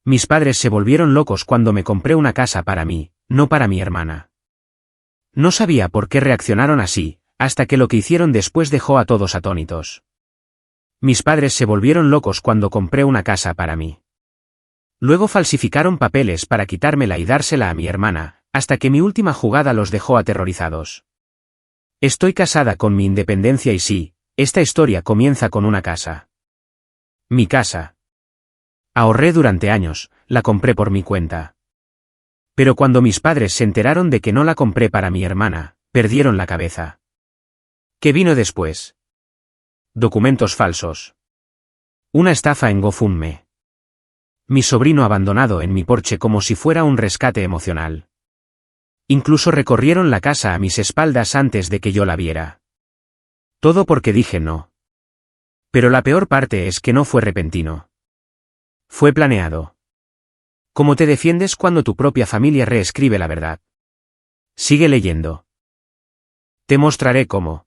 Mis padres se volvieron locos cuando me compré una casa para mí, no para mi hermana. No sabía por qué reaccionaron así, hasta que lo que hicieron después dejó a todos atónitos. Mis padres se volvieron locos cuando compré una casa para mí. Luego falsificaron papeles para quitármela y dársela a mi hermana, hasta que mi última jugada los dejó aterrorizados. Estoy casada con mi independencia y sí, esta historia comienza con una casa. Mi casa. Ahorré durante años, la compré por mi cuenta. Pero cuando mis padres se enteraron de que no la compré para mi hermana, perdieron la cabeza. ¿Qué vino después? Documentos falsos. Una estafa en GoFundMe. Mi sobrino abandonado en mi porche como si fuera un rescate emocional. Incluso recorrieron la casa a mis espaldas antes de que yo la viera. Todo porque dije no. Pero la peor parte es que no fue repentino. Fue planeado. ¿Cómo te defiendes cuando tu propia familia reescribe la verdad? Sigue leyendo. Te mostraré cómo.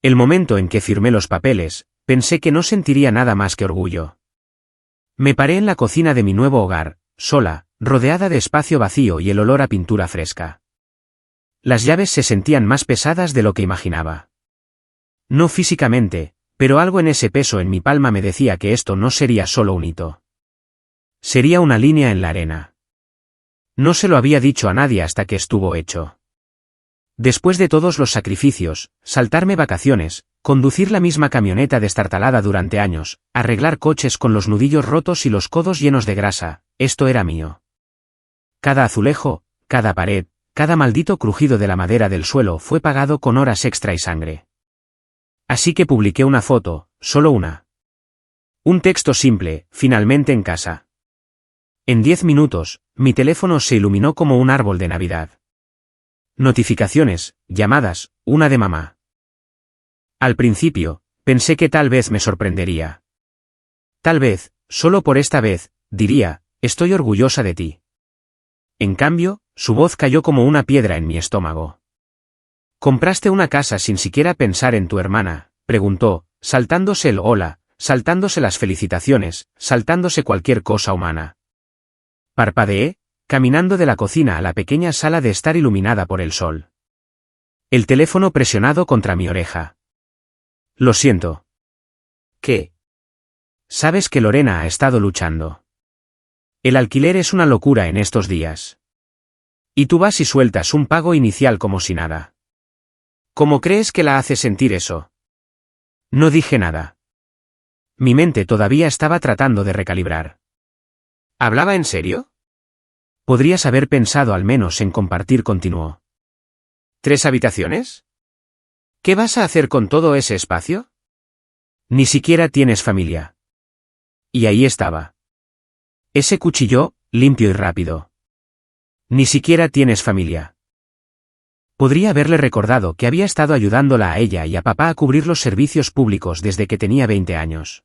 El momento en que firmé los papeles, pensé que no sentiría nada más que orgullo. Me paré en la cocina de mi nuevo hogar, sola, rodeada de espacio vacío y el olor a pintura fresca. Las llaves se sentían más pesadas de lo que imaginaba. No físicamente, pero algo en ese peso en mi palma me decía que esto no sería solo un hito. Sería una línea en la arena. No se lo había dicho a nadie hasta que estuvo hecho. Después de todos los sacrificios, saltarme vacaciones, conducir la misma camioneta destartalada durante años, arreglar coches con los nudillos rotos y los codos llenos de grasa, esto era mío. Cada azulejo, cada pared, cada maldito crujido de la madera del suelo fue pagado con horas extra y sangre. Así que publiqué una foto, solo una. Un texto simple, finalmente en casa. En 10 minutos, mi teléfono se iluminó como un árbol de Navidad. Notificaciones, llamadas, una de mamá. Al principio, pensé que tal vez me sorprendería. Tal vez, solo por esta vez, diría, estoy orgullosa de ti. En cambio, su voz cayó como una piedra en mi estómago. ¿Compraste una casa sin siquiera pensar en tu hermana?, preguntó, saltándose el hola, saltándose las felicitaciones, saltándose cualquier cosa humana. Parpadeé, caminando de la cocina a la pequeña sala de estar iluminada por el sol. El teléfono presionado contra mi oreja. Lo siento. ¿Qué? Sabes que Lorena ha estado luchando. El alquiler es una locura en estos días. Y tú vas y sueltas un pago inicial como si nada. ¿Cómo crees que la hace sentir eso? No dije nada. Mi mente todavía estaba tratando de recalibrar. ¿Hablaba en serio? Podrías haber pensado al menos en compartir, continuó. ¿3 habitaciones? ¿Qué vas a hacer con todo ese espacio? Ni siquiera tienes familia. Y ahí estaba. Ese cuchillo, limpio y rápido. Ni siquiera tienes familia. Podría haberle recordado que había estado ayudándola a ella y a papá a cubrir los servicios públicos desde que tenía 20 años.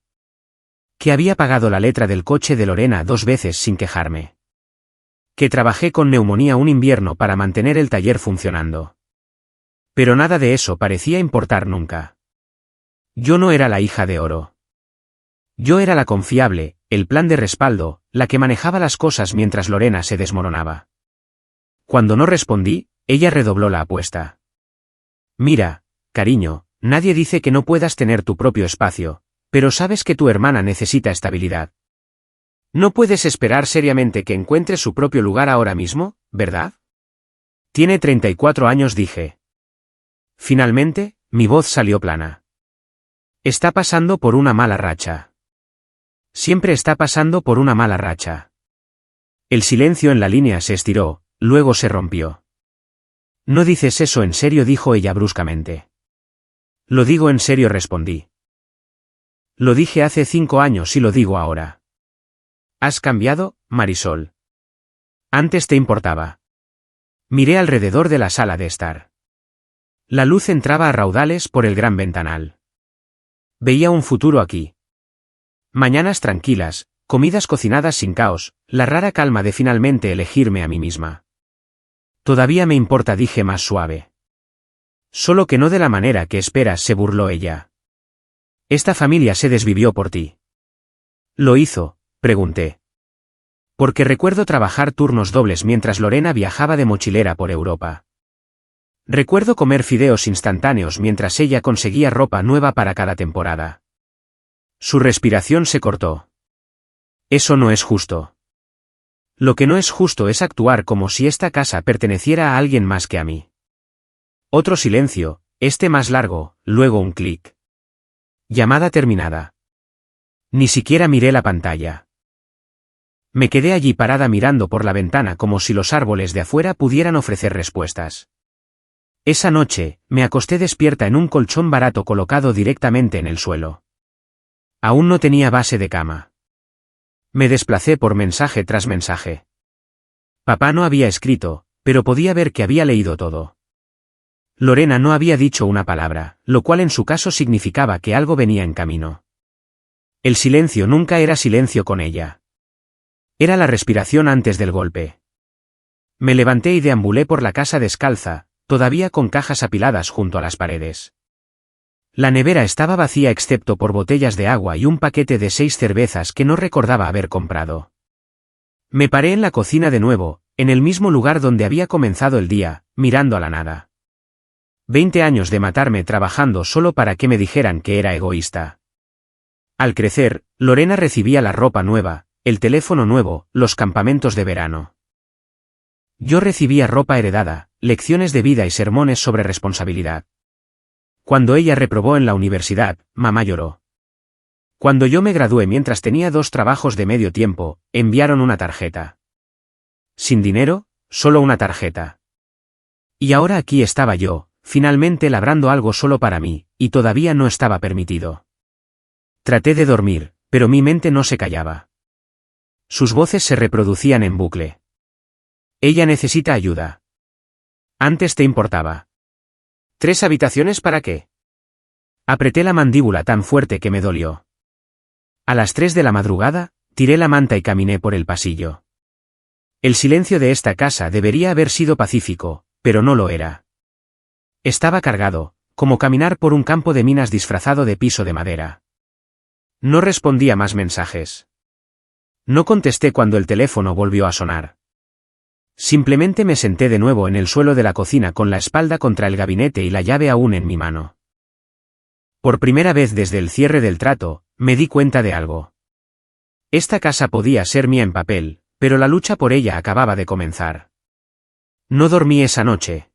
Que había pagado la letra del coche de Lorena 2 veces sin quejarme. Que trabajé con neumonía un invierno para mantener el taller funcionando. Pero nada de eso parecía importar nunca. Yo no era la hija de oro. Yo era la confiable, el plan de respaldo, la que manejaba las cosas mientras Lorena se desmoronaba. Cuando no respondí, ella redobló la apuesta. Mira, cariño, nadie dice que no puedas tener tu propio espacio, pero sabes que tu hermana necesita estabilidad. No puedes esperar seriamente que encuentre su propio lugar ahora mismo, ¿verdad? Tiene 34 años, dije. Finalmente, mi voz salió plana. Está pasando por una mala racha. Siempre está pasando por una mala racha. El silencio en la línea se estiró, luego se rompió. No dices eso en serio, dijo ella bruscamente. Lo digo en serio, respondí. Lo dije hace 5 años y lo digo ahora. ¿Has cambiado, Marisol? Antes te importaba. Miré alrededor de la sala de estar. La luz entraba a raudales por el gran ventanal. Veía un futuro aquí. Mañanas tranquilas, comidas cocinadas sin caos, la rara calma de finalmente elegirme a mí misma. Todavía me importa, dije más suave. Solo que no de la manera que esperas, se burló ella. Esta familia se desvivió por ti. ¿Lo hizo?, pregunté. Porque recuerdo trabajar turnos dobles mientras Lorena viajaba de mochilera por Europa. Recuerdo comer fideos instantáneos mientras ella conseguía ropa nueva para cada temporada. Su respiración se cortó. Eso no es justo. Lo que no es justo es actuar como si esta casa perteneciera a alguien más que a mí. Otro silencio, este más largo, luego un clic. Llamada terminada. Ni siquiera miré la pantalla. Me quedé allí parada mirando por la ventana como si los árboles de afuera pudieran ofrecer respuestas. Esa noche, me acosté despierta en un colchón barato colocado directamente en el suelo. Aún no tenía base de cama. Me desplacé por mensaje tras mensaje. Papá no había escrito, pero podía ver que había leído todo. Lorena no había dicho una palabra, lo cual en su caso significaba que algo venía en camino. El silencio nunca era silencio con ella. Era la respiración antes del golpe. Me levanté y deambulé por la casa descalza, todavía con cajas apiladas junto a las paredes. La nevera estaba vacía excepto por botellas de agua y un paquete de 6 cervezas que no recordaba haber comprado. Me paré en la cocina de nuevo, en el mismo lugar donde había comenzado el día, mirando a la nada. 20 años de matarme trabajando solo para que me dijeran que era egoísta. Al crecer, Lorena recibía la ropa nueva, el teléfono nuevo, los campamentos de verano. Yo recibía ropa heredada, lecciones de vida y sermones sobre responsabilidad. Cuando ella reprobó en la universidad, mamá lloró. Cuando yo me gradué mientras tenía 2 trabajos de medio tiempo, enviaron una tarjeta. Sin dinero, solo una tarjeta. Y ahora aquí estaba yo, finalmente labrando algo solo para mí, y todavía no estaba permitido. Traté de dormir, pero mi mente no se callaba. Sus voces se reproducían en bucle. Ella necesita ayuda. Antes te importaba. ¿3 habitaciones para qué? Apreté la mandíbula tan fuerte que me dolió. A las 3 de la madrugada, tiré la manta y caminé por el pasillo. El silencio de esta casa debería haber sido pacífico, pero no lo era. Estaba cargado, como caminar por un campo de minas disfrazado de piso de madera. No respondía más mensajes. No contesté cuando el teléfono volvió a sonar. Simplemente me senté de nuevo en el suelo de la cocina con la espalda contra el gabinete y la llave aún en mi mano. Por primera vez desde el cierre del trato, me di cuenta de algo. Esta casa podía ser mía en papel, pero la lucha por ella acababa de comenzar. No dormí esa noche.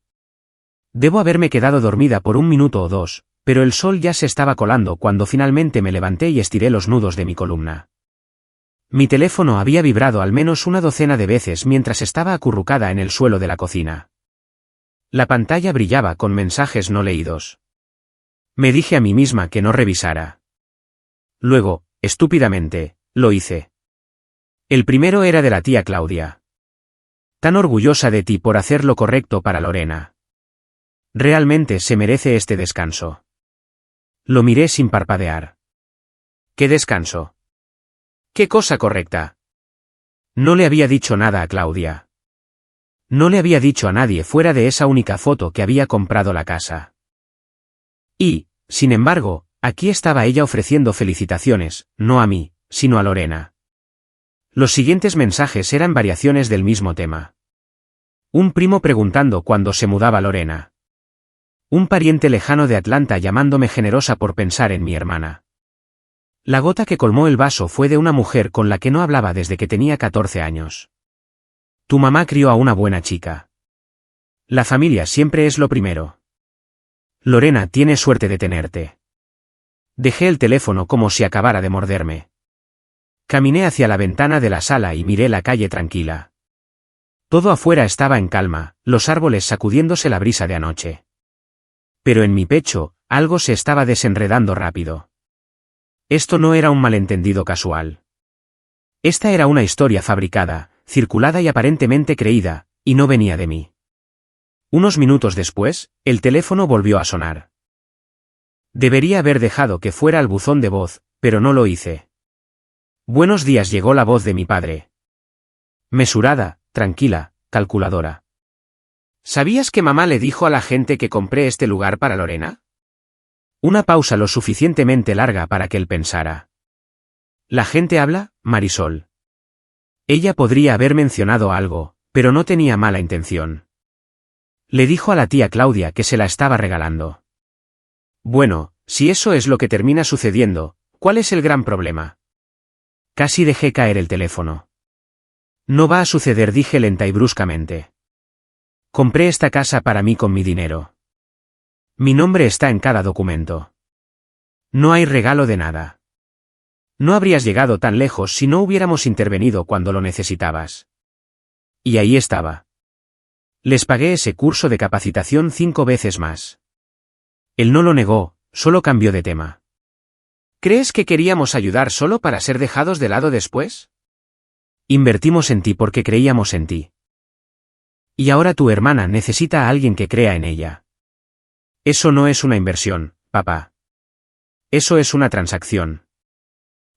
Debo haberme quedado dormida por 1 minuto o 2, pero el sol ya se estaba colando cuando finalmente me levanté y estiré los nudos de mi columna. Mi teléfono había vibrado al menos 1 docena de veces mientras estaba acurrucada en el suelo de la cocina. La pantalla brillaba con mensajes no leídos. Me dije a mí misma que no revisara. Luego, estúpidamente, lo hice. El primero era de la tía Claudia. Tan orgullosa de ti por hacer lo correcto para Lorena. Realmente se merece este descanso. Lo miré sin parpadear. ¿Qué descanso? ¿Qué cosa correcta? No le había dicho nada a Claudia. No le había dicho a nadie fuera de esa única foto que había comprado la casa. Y, sin embargo, aquí estaba ella ofreciendo felicitaciones, no a mí, sino a Lorena. Los siguientes mensajes eran variaciones del mismo tema. Un primo preguntando cuándo se mudaba Lorena. Un pariente lejano de Atlanta llamándome generosa por pensar en mi hermana. La gota que colmó el vaso fue de una mujer con la que no hablaba desde que tenía 14 años. Tu mamá crió a una buena chica. La familia siempre es lo primero. Lorena tiene suerte de tenerte. Dejé el teléfono como si acabara de morderme. Caminé hacia la ventana de la sala y miré la calle tranquila. Todo afuera estaba en calma, los árboles sacudiéndose la brisa de anoche. Pero en mi pecho, algo se estaba desenredando rápido. Esto no era un malentendido casual. Esta era una historia fabricada, circulada y aparentemente creída, y no venía de mí. Unos minutos después, el teléfono volvió a sonar. Debería haber dejado que fuera al buzón de voz, pero no lo hice. Buenos días, llegó la voz de mi padre. Mesurada, tranquila, calculadora. ¿Sabías que mamá le dijo a la gente que compré este lugar para Lorena? Una pausa lo suficientemente larga para que él pensara. ¿La gente habla, Marisol? Ella podría haber mencionado algo, pero no tenía mala intención. Le dijo a la tía Claudia que se la estaba regalando. Bueno, si eso es lo que termina sucediendo, ¿cuál es el gran problema? Casi dejé caer el teléfono. No va a suceder, dije lenta y bruscamente. Compré esta casa para mí con mi dinero. Mi nombre está en cada documento. No hay regalo de nada. No habrías llegado tan lejos si no hubiéramos intervenido cuando lo necesitabas. Y ahí estaba. Les pagué ese curso de capacitación 5 veces más. Él no lo negó, solo cambió de tema. ¿Crees que queríamos ayudar solo para ser dejados de lado después? Invertimos en ti porque creíamos en ti. Y ahora tu hermana necesita a alguien que crea en ella. Eso no es una inversión, papá. Eso es una transacción.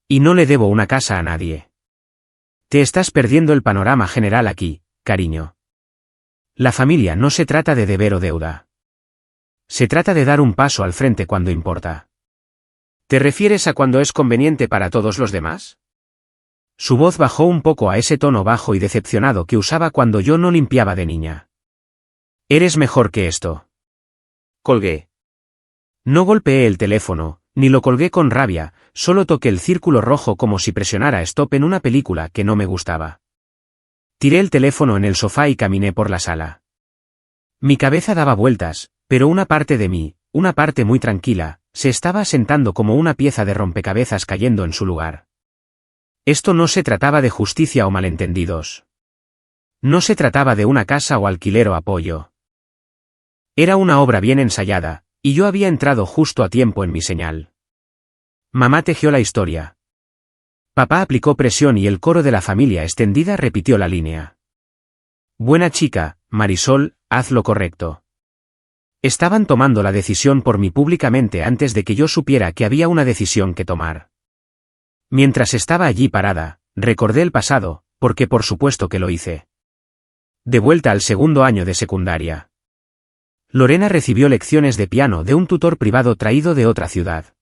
Y no le debo una casa a nadie. Te estás perdiendo el panorama general aquí, cariño. La familia no se trata de deber o deuda. Se trata de dar un paso al frente cuando importa. ¿Te refieres a cuando es conveniente para todos los demás? Su voz bajó un poco a ese tono bajo y decepcionado que usaba cuando yo no limpiaba de niña. Eres mejor que esto. Colgué. No golpeé el teléfono, ni lo colgué con rabia, solo toqué el círculo rojo como si presionara stop en una película que no me gustaba. Tiré el teléfono en el sofá y caminé por la sala. Mi cabeza daba vueltas, pero una parte de mí, una parte muy tranquila, se estaba asentando como una pieza de rompecabezas cayendo en su lugar. Esto no se trataba de justicia o malentendidos. No se trataba de una casa o alquiler o apoyo. Era una obra bien ensayada, y yo había entrado justo a tiempo en mi señal. Mamá tejió la historia. Papá aplicó presión y el coro de la familia extendida repitió la línea. Buena chica, Marisol, haz lo correcto. Estaban tomando la decisión por mí públicamente antes de que yo supiera que había una decisión que tomar. Mientras estaba allí parada, recordé el pasado, porque por supuesto que lo hice. De vuelta al segundo año de secundaria. Lorena recibió lecciones de piano de un tutor privado traído de otra ciudad.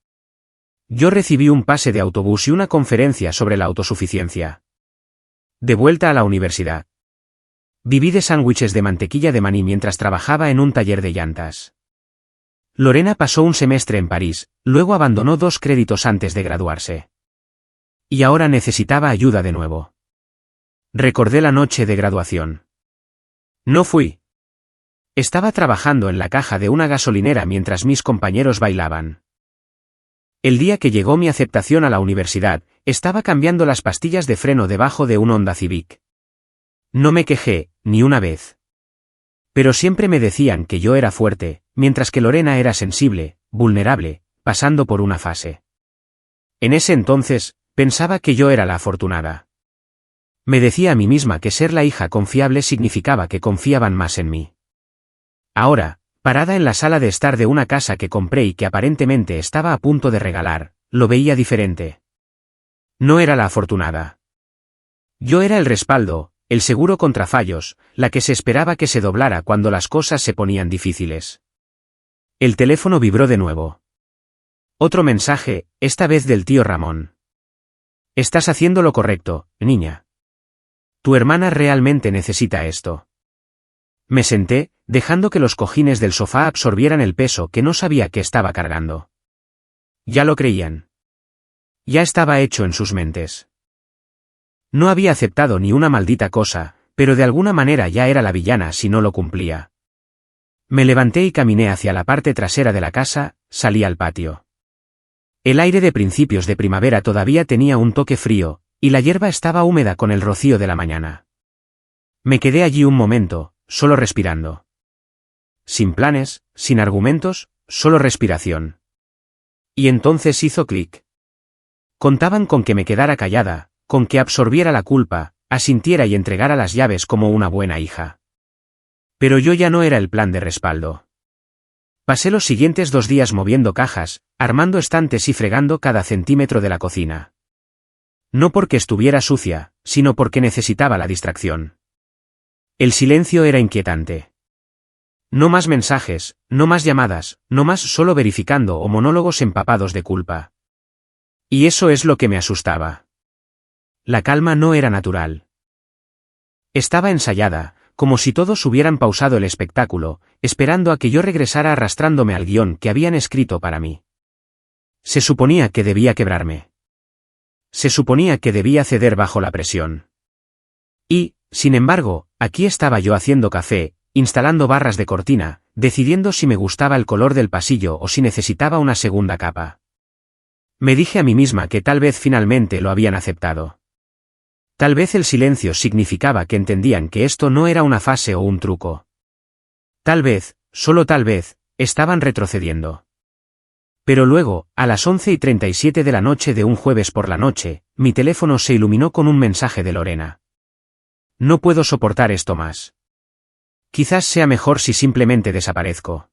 Yo recibí un pase de autobús y una conferencia sobre la autosuficiencia. De vuelta a la universidad. Viví de sándwiches de mantequilla de maní mientras trabajaba en un taller de llantas. Lorena pasó un semestre en París, luego abandonó 2 créditos antes de graduarse. Y ahora necesitaba ayuda de nuevo. Recordé la noche de graduación. No fui. Estaba trabajando en la caja de una gasolinera mientras mis compañeros bailaban. El día que llegó mi aceptación a la universidad, estaba cambiando las pastillas de freno debajo de un Honda Civic. No me quejé, ni una vez. Pero siempre me decían que yo era fuerte, mientras que Lorena era sensible, vulnerable, pasando por una fase. En ese entonces, pensaba que yo era la afortunada. Me decía a mí misma que ser la hija confiable significaba que confiaban más en mí. Ahora, parada en la sala de estar de una casa que compré y que aparentemente estaba a punto de regalar, lo veía diferente. No era la afortunada. Yo era el respaldo, el seguro contra fallos, la que se esperaba que se doblara cuando las cosas se ponían difíciles. El teléfono vibró de nuevo. Otro mensaje, esta vez del tío Ramón. Estás haciendo lo correcto, niña. Tu hermana realmente necesita esto. Me senté, dejando que los cojines del sofá absorbieran el peso que no sabía que estaba cargando. Ya lo creían. Ya estaba hecho en sus mentes. No había aceptado ni una maldita cosa, pero de alguna manera ya era la villana si no lo cumplía. Me levanté y caminé hacia la parte trasera de la casa, salí al patio. El aire de principios de primavera todavía tenía un toque frío, y la hierba estaba húmeda con el rocío de la mañana. Me quedé allí un momento, solo respirando. Sin planes, sin argumentos, solo respiración. Y entonces hizo clic. Contaban con que me quedara callada, con que absorbiera la culpa, asintiera y entregara las llaves como una buena hija. Pero yo ya no era el plan de respaldo. Pasé los siguientes 2 días moviendo cajas, armando estantes y fregando cada centímetro de la cocina. No porque estuviera sucia, sino porque necesitaba la distracción. El silencio era inquietante. No más mensajes, no más llamadas, no más solo verificando o monólogos empapados de culpa. Y eso es lo que me asustaba. La calma no era natural. Estaba ensayada, como si todos hubieran pausado el espectáculo, esperando a que yo regresara arrastrándome al guión que habían escrito para mí. Se suponía que debía quebrarme. Se suponía que debía ceder bajo la presión. Y, sin embargo, aquí estaba yo haciendo café, instalando barras de cortina, decidiendo si me gustaba el color del pasillo o si necesitaba una segunda capa. Me dije a mí misma que tal vez finalmente lo habían aceptado. Tal vez el silencio significaba que entendían que esto no era una fase o un truco. Tal vez, solo tal vez, estaban retrocediendo. Pero luego, a las 11:37 de la noche de un jueves por la noche, mi teléfono se iluminó con un mensaje de Lorena. No puedo soportar esto más. Quizás sea mejor si simplemente desaparezco.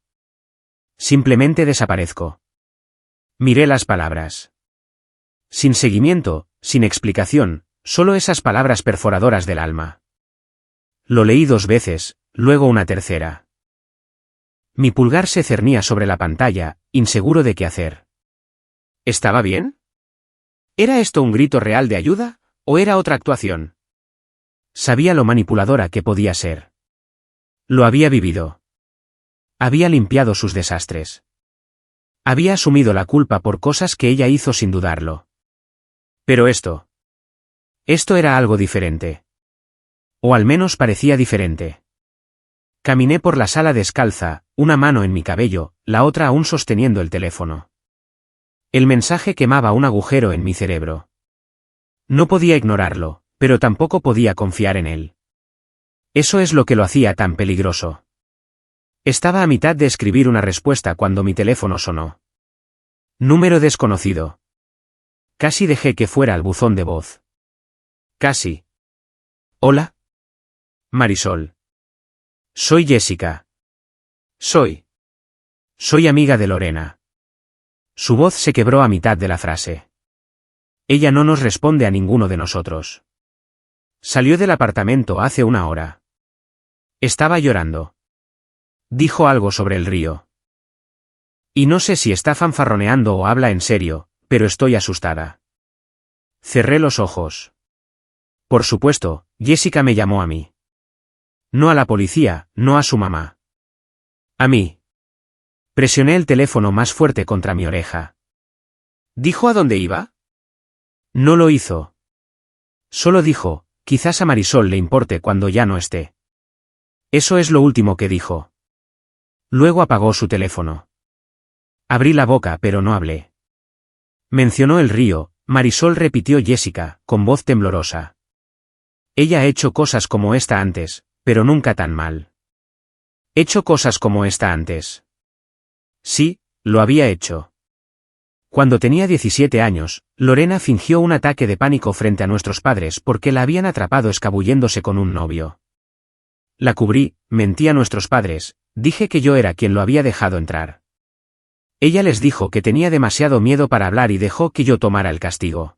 Simplemente desaparezco. Miré las palabras. Sin seguimiento, sin explicación, solo esas palabras perforadoras del alma. Lo leí 2 veces, luego una tercera. Mi pulgar se cernía sobre la pantalla, inseguro de qué hacer. ¿Estaba bien? ¿Era esto un grito real de ayuda, o era otra actuación? Sabía lo manipuladora que podía ser. Lo había vivido. Había limpiado sus desastres. Había asumido la culpa por cosas que ella hizo sin dudarlo. Pero esto era algo diferente. O al menos parecía diferente. Caminé por la sala descalza, una mano en mi cabello, la otra aún sosteniendo el teléfono. El mensaje quemaba un agujero en mi cerebro. No podía ignorarlo, pero tampoco podía confiar en él. Eso es lo que lo hacía tan peligroso. Estaba a mitad de escribir una respuesta cuando mi teléfono sonó. Número desconocido. Casi dejé que fuera al buzón de voz. Casi. ¿Hola? Marisol. Soy Jessica. Soy amiga de Lorena. Su voz se quebró a mitad de la frase. Ella no nos responde a ninguno de nosotros. Salió del apartamento hace 1 hora. Estaba llorando. Dijo algo sobre el río. Y no sé si está fanfarroneando o habla en serio, pero estoy asustada. Cerré los ojos. Por supuesto, Jessica me llamó a mí. No a la policía, no a su mamá. A mí. Presioné el teléfono más fuerte contra mi oreja. ¿Dijo a dónde iba? No lo hizo. Solo dijo, quizás a Marisol le importe cuando ya no esté. Eso es lo último que dijo. Luego apagó su teléfono. Abrí la boca pero no hablé. Mencionó el río, Marisol repitió Jessica, con voz temblorosa. Ella ha hecho cosas como esta antes, pero nunca tan mal. ¿Hecho cosas como esta antes? Sí, lo había hecho. Cuando tenía 17 años, Lorena fingió un ataque de pánico frente a nuestros padres porque la habían atrapado escabulléndose con un novio. La cubrí, mentí a nuestros padres, dije que yo era quien lo había dejado entrar. Ella les dijo que tenía demasiado miedo para hablar y dejó que yo tomara el castigo.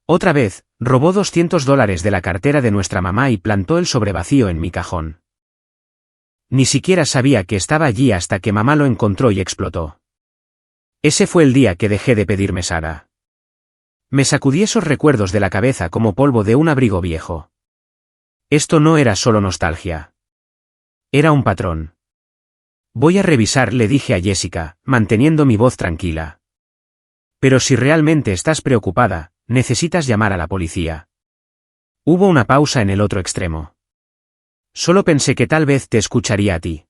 Otra vez, robó $200 de la cartera de nuestra mamá y plantó el sobrevacío en mi cajón. Ni siquiera sabía que estaba allí hasta que mamá lo encontró y explotó. Ese fue el día que dejé de pedir mesada. Me sacudí esos recuerdos de la cabeza como polvo de un abrigo viejo. Esto no era solo nostalgia. Era un patrón. Voy a revisar, le dije a Jessica, manteniendo mi voz tranquila. Pero si realmente estás preocupada, necesitas llamar a la policía. Hubo una pausa en el otro extremo. Solo pensé que tal vez te escucharía a ti.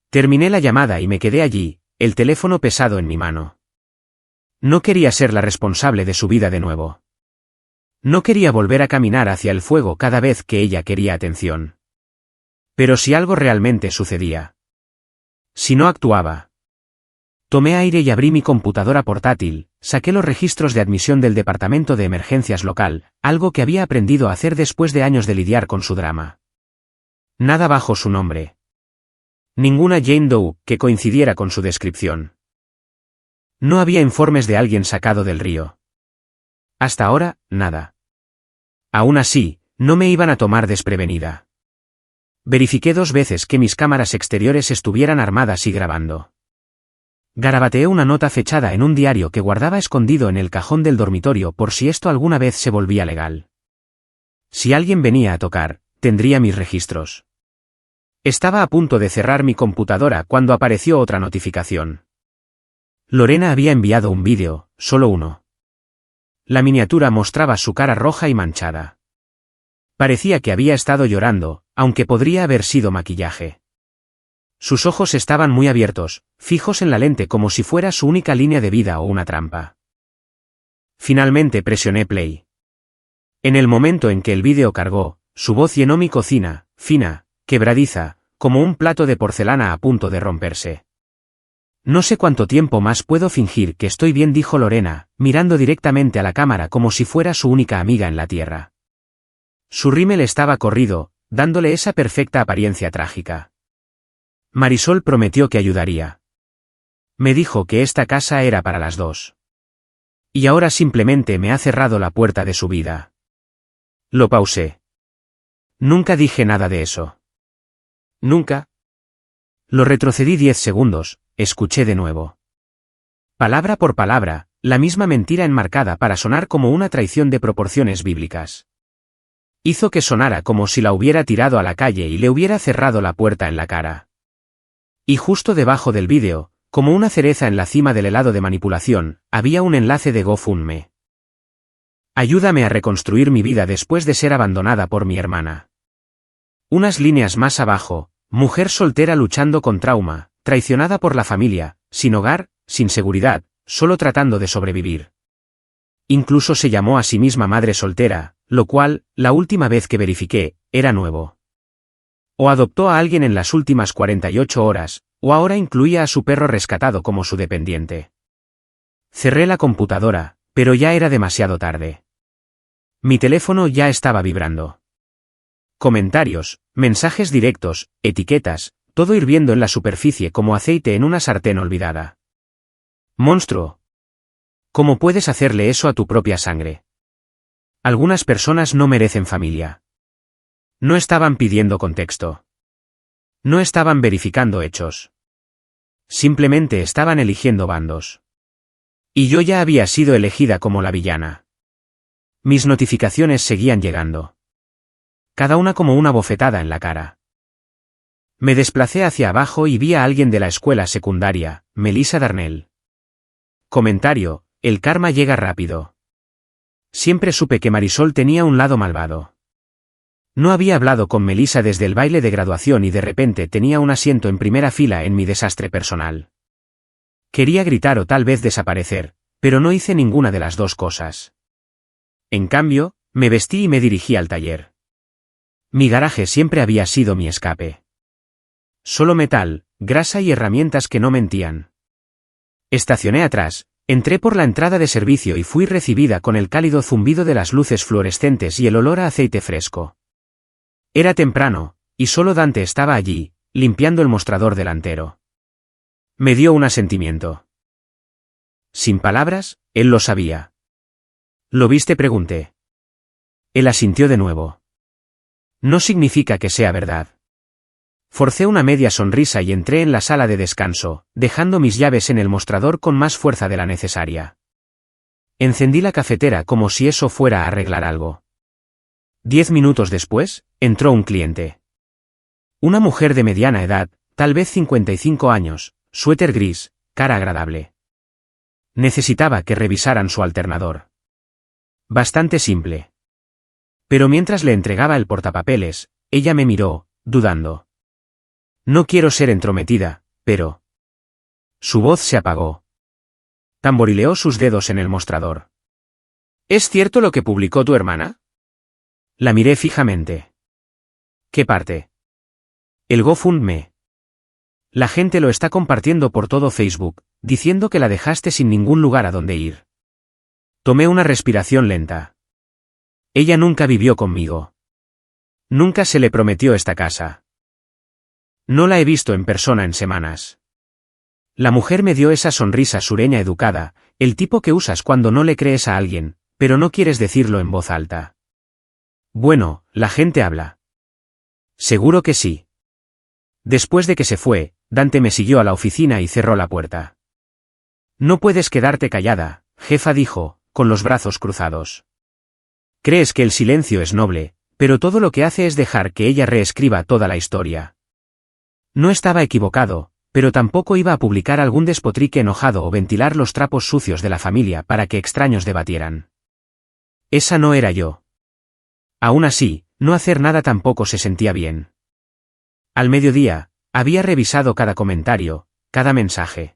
Terminé la llamada y me quedé allí, el teléfono pesado en mi mano. No quería ser la responsable de su vida de nuevo. No quería volver a caminar hacia el fuego cada vez que ella quería atención. Pero si algo realmente sucedía. Si no actuaba. Tomé aire y abrí mi computadora portátil, saqué los registros de admisión del departamento de emergencias local, algo que había aprendido a hacer después de años de lidiar con su drama. Nada bajo su nombre. Ninguna Jane Doe que coincidiera con su descripción. No había informes de alguien sacado del río. Hasta ahora, nada. Aún así, no me iban a tomar desprevenida. Verifiqué 2 veces que mis cámaras exteriores estuvieran armadas y grabando. Garabateé una nota fechada en un diario que guardaba escondido en el cajón del dormitorio por si esto alguna vez se volvía legal. Si alguien venía a tocar, tendría mis registros. Estaba a punto de cerrar mi computadora cuando apareció otra notificación. Lorena había enviado un vídeo, solo uno. La miniatura mostraba su cara roja y manchada. Parecía que había estado llorando, aunque podría haber sido maquillaje. Sus ojos estaban muy abiertos, fijos en la lente como si fuera su única línea de vida o una trampa. Finalmente presioné play. En el momento en que el vídeo cargó, su voz llenó mi cocina, fina, quebradiza, como un plato de porcelana a punto de romperse. No sé cuánto tiempo más puedo fingir que estoy bien, dijo Lorena, mirando directamente a la cámara como si fuera su única amiga en la tierra. Su rímel estaba corrido, dándole esa perfecta apariencia trágica. Marisol prometió que ayudaría. Me dijo que esta casa era para las dos. Y ahora simplemente me ha cerrado la puerta de su vida. Lo pausé. Nunca dije nada de eso. Nunca. Lo retrocedí 10 segundos, escuché de nuevo. Palabra por palabra, la misma mentira enmarcada para sonar como una traición de proporciones bíblicas. Hizo que sonara como si la hubiera tirado a la calle y le hubiera cerrado la puerta en la cara. Y justo debajo del vídeo, como una cereza en la cima del helado de manipulación, había un enlace de GoFundMe. Ayúdame a reconstruir mi vida después de ser abandonada por mi hermana. Unas líneas más abajo, mujer soltera luchando con trauma, traicionada por la familia, sin hogar, sin seguridad, solo tratando de sobrevivir. Incluso se llamó a sí misma madre soltera, lo cual, la última vez que verifiqué, era nuevo. O adoptó a alguien en las últimas 48 horas, o ahora incluía a su perro rescatado como su dependiente. Cerré la computadora, pero ya era demasiado tarde. Mi teléfono ya estaba vibrando. Comentarios, mensajes directos, etiquetas, todo hirviendo en la superficie como aceite en una sartén olvidada. Monstruo. ¿Cómo puedes hacerle eso a tu propia sangre? Algunas personas no merecen familia. No estaban pidiendo contexto. No estaban verificando hechos. Simplemente estaban eligiendo bandos. Y yo ya había sido elegida como la villana. Mis notificaciones seguían llegando. Cada una como una bofetada en la cara. Me desplacé hacia abajo y vi a alguien de la escuela secundaria, Melissa Darnell. Comentario: el karma llega rápido. Siempre supe que Marisol tenía un lado malvado. No había hablado con Melissa desde el baile de graduación y de repente tenía un asiento en primera fila en mi desastre personal. Quería gritar o tal vez desaparecer, pero no hice ninguna de las dos cosas. En cambio, me vestí y me dirigí al taller. Mi garaje siempre había sido mi escape. Solo metal, grasa y herramientas que no mentían. Estacioné atrás, entré por la entrada de servicio y fui recibida con el cálido zumbido de las luces fluorescentes y el olor a aceite fresco. Era temprano, y solo Dante estaba allí, limpiando el mostrador delantero. Me dio un asentimiento. Sin palabras, él lo sabía. ¿Lo viste?, pregunté. Él asintió de nuevo. No significa que sea verdad. Forcé una media sonrisa y entré en la sala de descanso, dejando mis llaves en el mostrador con más fuerza de la necesaria. Encendí la cafetera como si eso fuera a arreglar algo. 10 minutos después, entró un cliente. Una mujer de mediana edad, tal vez 55 años, suéter gris, cara agradable. Necesitaba que revisaran su alternador. Bastante simple. Pero mientras le entregaba el portapapeles, ella me miró, dudando. No quiero ser entrometida, pero... Su voz se apagó. Tamborileó sus dedos en el mostrador. ¿Es cierto lo que publicó tu hermana? La miré fijamente. ¿Qué parte? El GoFundMe. La gente lo está compartiendo por todo Facebook, diciendo que la dejaste sin ningún lugar a donde ir. Tomé una respiración lenta. Ella nunca vivió conmigo. Nunca se le prometió esta casa. No la he visto en persona en semanas. La mujer me dio esa sonrisa sureña educada, el tipo que usas cuando no le crees a alguien, pero no quieres decirlo en voz alta. Bueno, la gente habla. Seguro que sí. Después de que se fue, Dante me siguió a la oficina y cerró la puerta. No puedes quedarte callada, jefa, dijo, con los brazos cruzados. Crees que el silencio es noble, Pero todo lo que hace es dejar que ella reescriba toda la historia. No estaba equivocado, pero tampoco iba a publicar algún despotrique enojado o ventilar los trapos sucios de la familia para que extraños debatieran. Esa no era yo. Aún así, no hacer nada tampoco se sentía bien. Al mediodía, había revisado cada comentario, cada mensaje.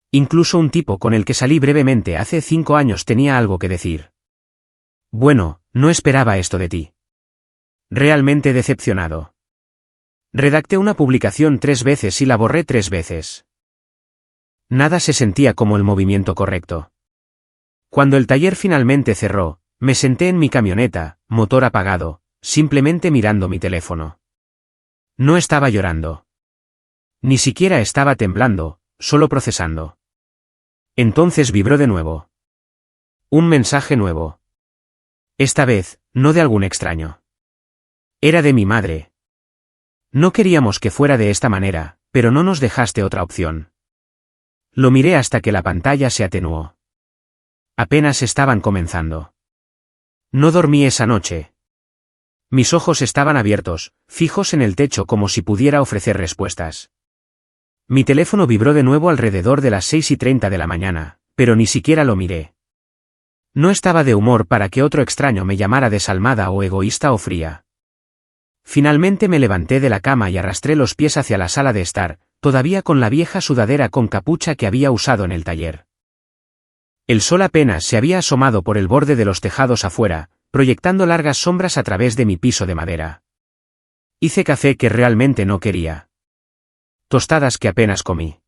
Incluso un tipo con el que salí brevemente hace 5 años tenía algo que decir. Bueno, no esperaba esto de ti. Realmente decepcionado. Redacté una publicación 3 veces y la borré 3 veces. Nada se sentía como el movimiento correcto. Cuando el taller finalmente cerró, me senté en mi camioneta, motor apagado, simplemente mirando mi teléfono. No estaba llorando. Ni siquiera estaba temblando, solo procesando. Entonces vibró de nuevo. Un mensaje nuevo. Esta vez, no de algún extraño. Era de mi madre. No queríamos que fuera de esta manera, pero no nos dejaste otra opción. Lo miré hasta que la pantalla se atenuó. Apenas estaban comenzando. No dormí esa noche. Mis ojos estaban abiertos, fijos en el techo como si pudiera ofrecer respuestas. Mi teléfono vibró de nuevo alrededor de las 6:30 de la mañana, pero ni siquiera lo miré. No estaba de humor para que otro extraño me llamara desalmada o egoísta o fría. Finalmente me levanté de la cama y arrastré los pies hacia la sala de estar, todavía con la vieja sudadera con capucha que había usado en el taller. El sol apenas se había asomado por el borde de los tejados afuera, proyectando largas sombras a través de mi piso de madera. Hice café que realmente no quería. Tostadas que apenas comí.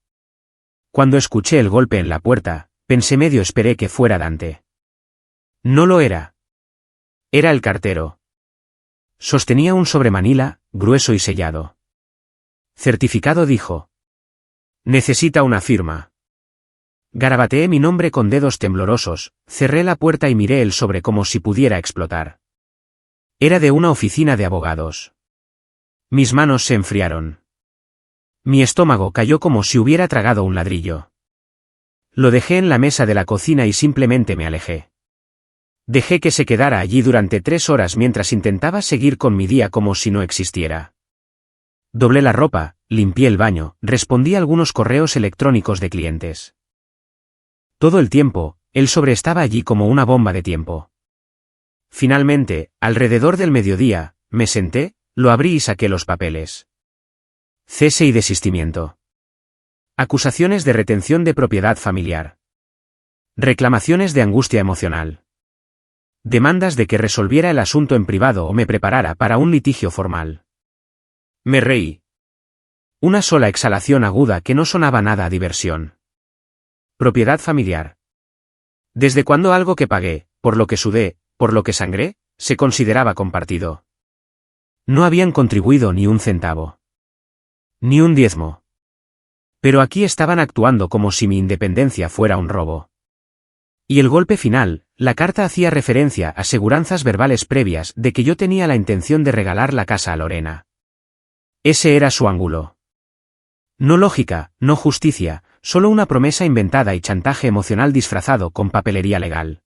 Cuando escuché el golpe en la puerta, pensé medio esperé que fuera Dante. No lo era. Era el cartero. Sostenía un sobremanila, grueso y sellado. Certificado, dijo. Necesita una firma. Garabateé mi nombre con dedos temblorosos, cerré la puerta y miré el sobre como si pudiera explotar. Era de una oficina de abogados. Mis manos se enfriaron. Mi estómago cayó como si hubiera tragado un ladrillo. Lo dejé en la mesa de la cocina y simplemente me alejé. Dejé que se quedara allí durante 3 horas mientras intentaba seguir con mi día como si no existiera. Doblé la ropa, limpié el baño, respondí a algunos correos electrónicos de clientes. Todo el tiempo, el sobre estaba allí como una bomba de tiempo. Finalmente, alrededor del mediodía, me senté, lo abrí y saqué los papeles. Cese y desistimiento. Acusaciones de retención de propiedad familiar. Reclamaciones de angustia emocional. Demandas de que resolviera el asunto en privado o me preparara para un litigio formal. Me reí. Una sola exhalación aguda que no sonaba nada a diversión. Propiedad familiar. ¿Desde cuándo algo que pagué, por lo que sudé, por lo que sangré, se consideraba compartido? No habían contribuido ni un centavo. Ni un diezmo. Pero aquí estaban actuando como si mi independencia fuera un robo. Y el golpe final, la carta hacía referencia a aseguranzas verbales previas de que yo tenía la intención de regalar la casa a Lorena. Ese era su ángulo. No lógica, no justicia, solo una promesa inventada y chantaje emocional disfrazado con papelería legal.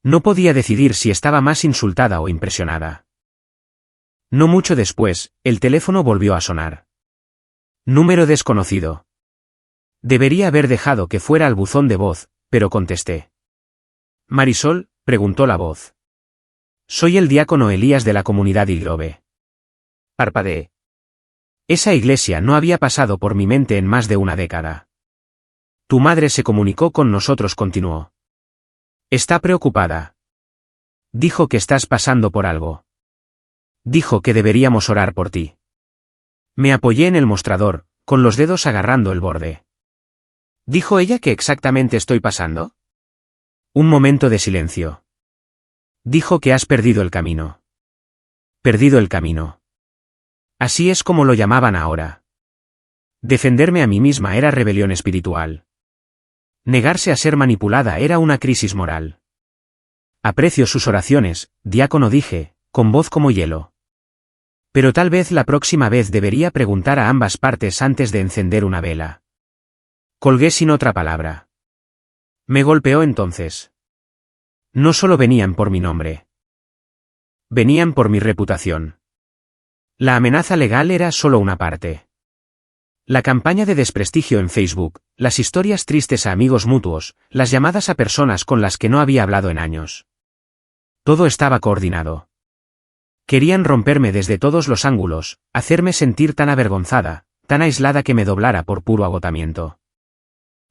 No podía decidir si estaba más insultada o impresionada. No mucho después, el teléfono volvió a sonar. Número desconocido. Debería haber dejado que fuera al buzón de voz, pero contesté. Marisol, preguntó la voz. Soy el diácono Elías de la comunidad Iglove. Parpadeé. Esa iglesia no había pasado por mi mente en más de una década. Tu madre se comunicó con nosotros, continuó. Está preocupada. Dijo que estás pasando por algo. Dijo que deberíamos orar por ti. Me apoyé en el mostrador, con los dedos agarrando el borde. ¿Dijo ella qué exactamente estoy pasando? Un momento de silencio. Dijo que has perdido el camino. Perdido el camino. Así es como lo llamaban ahora. Defenderme a mí misma era rebelión espiritual. Negarse a ser manipulada era una crisis moral. Aprecio sus oraciones, diácono, dije, con voz como hielo. Pero tal vez la próxima vez debería preguntar a ambas partes antes de encender una vela. Colgué sin otra palabra. Me golpeó entonces. No solo venían por mi nombre. venían por mi reputación. La amenaza legal era solo una parte. La campaña de desprestigio en Facebook, las historias tristes a amigos mutuos, las llamadas a personas con las que no había hablado en años. Todo estaba coordinado. Querían romperme desde todos los ángulos, hacerme sentir tan avergonzada, tan aislada que me doblara por puro agotamiento.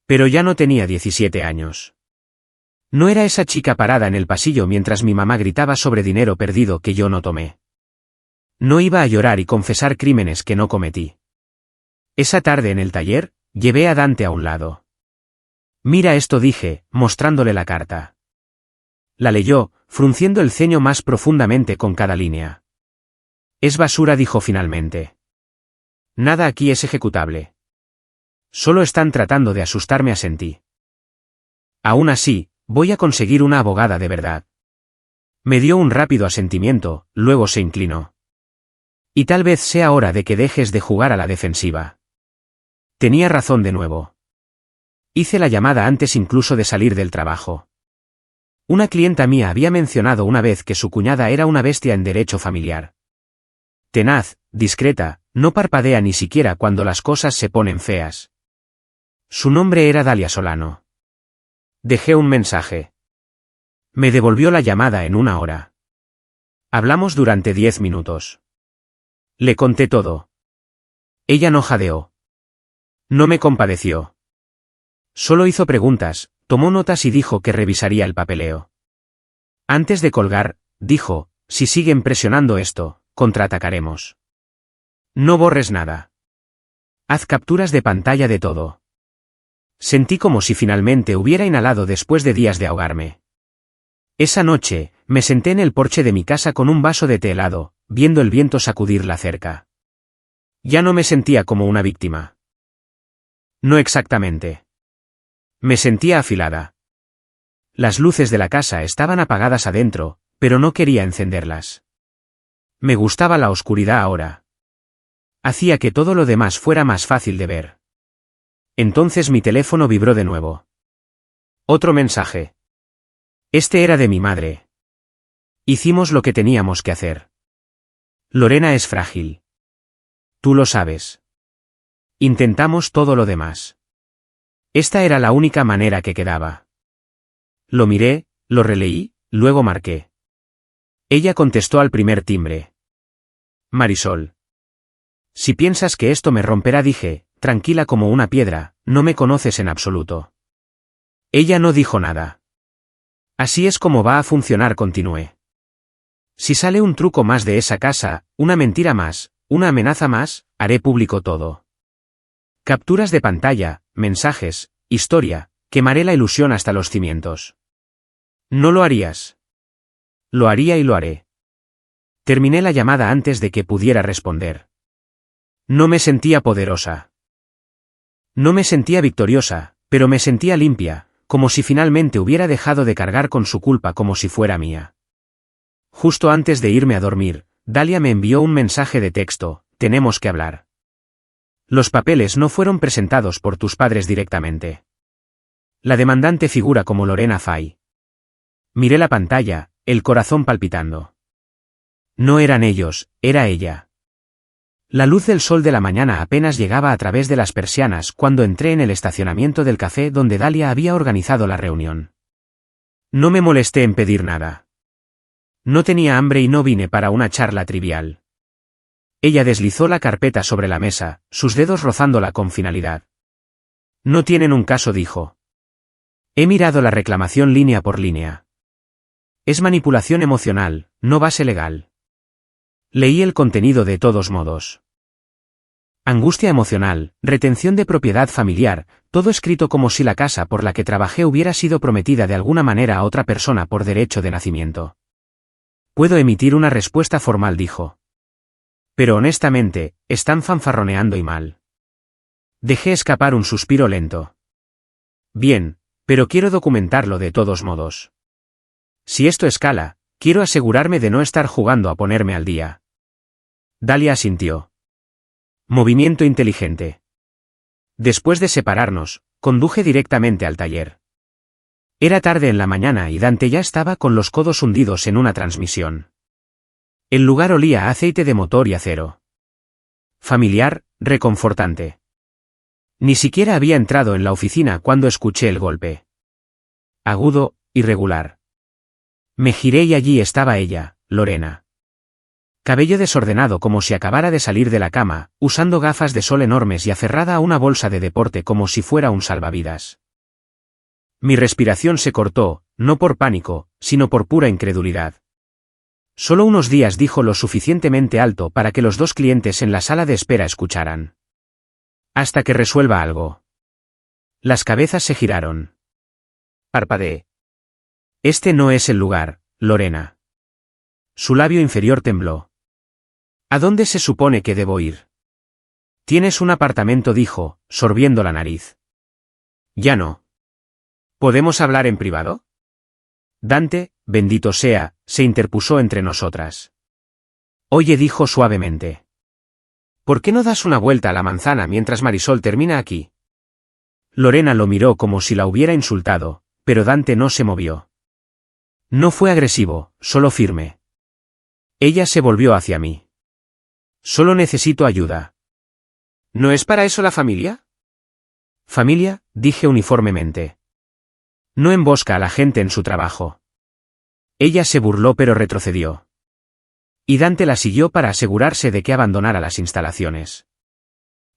Pero ya no tenía 17 años. No era esa chica parada en el pasillo mientras mi mamá gritaba sobre dinero perdido que yo no tomé. No iba a llorar y confesar crímenes que no cometí. Esa tarde en el taller, llevé a Dante a un lado. Mira esto, dije, mostrándole la carta. La leyó, frunciendo el ceño más profundamente con cada línea. Es basura, dijo finalmente. Nada aquí es ejecutable. Solo están tratando de asustarme, asentí. Aún así, voy a conseguir una abogada de verdad. Me dio un rápido asentimiento, luego se inclinó. Y tal vez sea hora de que dejes de jugar a la defensiva. Tenía razón de nuevo. Hice la llamada antes incluso de salir del trabajo. Una clienta mía había mencionado una vez que su cuñada era una bestia en derecho familiar. Tenaz, discreta, no parpadea ni siquiera cuando las cosas se ponen feas. Su nombre era Dalia Solano. Dejé un mensaje. Me devolvió la llamada en 1 hora. Hablamos durante 10 minutos. Le conté todo. Ella no jadeó. No me compadeció. Solo hizo preguntas, tomó notas y dijo que revisaría el papeleo. Antes de colgar, dijo, si siguen presionando esto, contraatacaremos. No borres nada. Haz capturas de pantalla de todo. Sentí como si finalmente hubiera inhalado después de días de ahogarme. Esa noche, me senté en el porche de mi casa con un vaso de té helado, viendo el viento sacudir la cerca. Ya no me sentía como una víctima. No exactamente. Me sentía afilada. Las luces de la casa estaban apagadas adentro, pero no quería encenderlas. Me gustaba la oscuridad ahora. Hacía que todo lo demás fuera más fácil de ver. Entonces mi teléfono vibró de nuevo. Otro mensaje. Este era de mi madre. Hicimos lo que teníamos que hacer. Lorena es frágil. Tú lo sabes. Intentamos todo lo demás. Esta era la única manera que quedaba. Lo miré, lo releí, luego marqué. Ella contestó al primer timbre. Marisol. Si piensas que esto me romperá, dije, tranquila como una piedra, no me conoces en absoluto. Ella no dijo nada. Así es como va a funcionar, continué. Si sale un truco más de esa casa, una mentira más, una amenaza más, haré público todo. Capturas de pantalla, mensajes, historia, quemaré la ilusión hasta los cimientos. No lo harías. Lo haría y lo haré. Terminé la llamada antes de que pudiera responder. No me sentía poderosa. No me sentía victoriosa, pero me sentía limpia, como si finalmente hubiera dejado de cargar con su culpa como si fuera mía. Justo antes de irme a dormir, Dalia me envió un mensaje de texto, tenemos que hablar. Los papeles no fueron presentados por tus padres directamente. La demandante figura como Lorena Fay. Miré la pantalla, el corazón palpitando. No eran ellos, era ella. La luz del sol de la mañana apenas llegaba a través de las persianas cuando entré en el estacionamiento del café donde Dalia había organizado la reunión. No me molesté en pedir nada. No tenía hambre y no vine para una charla trivial. Ella deslizó la carpeta sobre la mesa, sus dedos rozándola con finalidad. No tienen un caso, dijo. He mirado la reclamación línea por línea. Es manipulación emocional, no base legal. Leí el contenido de todos modos. Angustia emocional, retención de propiedad familiar, todo escrito como si la casa por la que trabajé hubiera sido prometida de alguna manera a otra persona por derecho de nacimiento. Puedo emitir una respuesta formal, dijo. Pero honestamente, están fanfarroneando y mal. Dejé escapar un suspiro lento. Bien, pero quiero documentarlo de todos modos. Si esto escala, quiero asegurarme de no estar jugando a ponerme al día. Dalia asintió. Movimiento inteligente. Después de separarnos, conduje directamente al taller. Era tarde en la mañana y Dante ya estaba con los codos hundidos en una transmisión. El lugar olía a aceite de motor y acero. Familiar, reconfortante. Ni siquiera había entrado en la oficina cuando escuché el golpe. Agudo, irregular. Me giré y allí estaba ella, Lorena. Cabello desordenado como si acabara de salir de la cama, usando gafas de sol enormes y aferrada a una bolsa de deporte como si fuera un salvavidas. Mi respiración se cortó, no por pánico, sino por pura incredulidad. Solo unos días, dijo lo suficientemente alto para que los dos clientes en la sala de espera escucharan. Hasta que resuelva algo. Las cabezas se giraron. Parpadeé. Este no es el lugar, Lorena. Su labio inferior tembló. ¿A dónde se supone que debo ir? Tienes un apartamento, dijo, sorbiendo la nariz. Ya no. ¿Podemos hablar en privado? Dante, bendito sea, se interpuso entre nosotras. Oye, dijo suavemente. ¿Por qué no das una vuelta a la manzana mientras Marisol termina aquí? Lorena lo miró como si la hubiera insultado, pero Dante no se movió. No fue agresivo, solo firme. Ella se volvió hacia mí. Solo necesito ayuda. ¿No es para eso la familia? Familia, dije uniformemente. No embosca a la gente en su trabajo. Ella se burló pero retrocedió. Y Dante la siguió para asegurarse de que abandonara las instalaciones.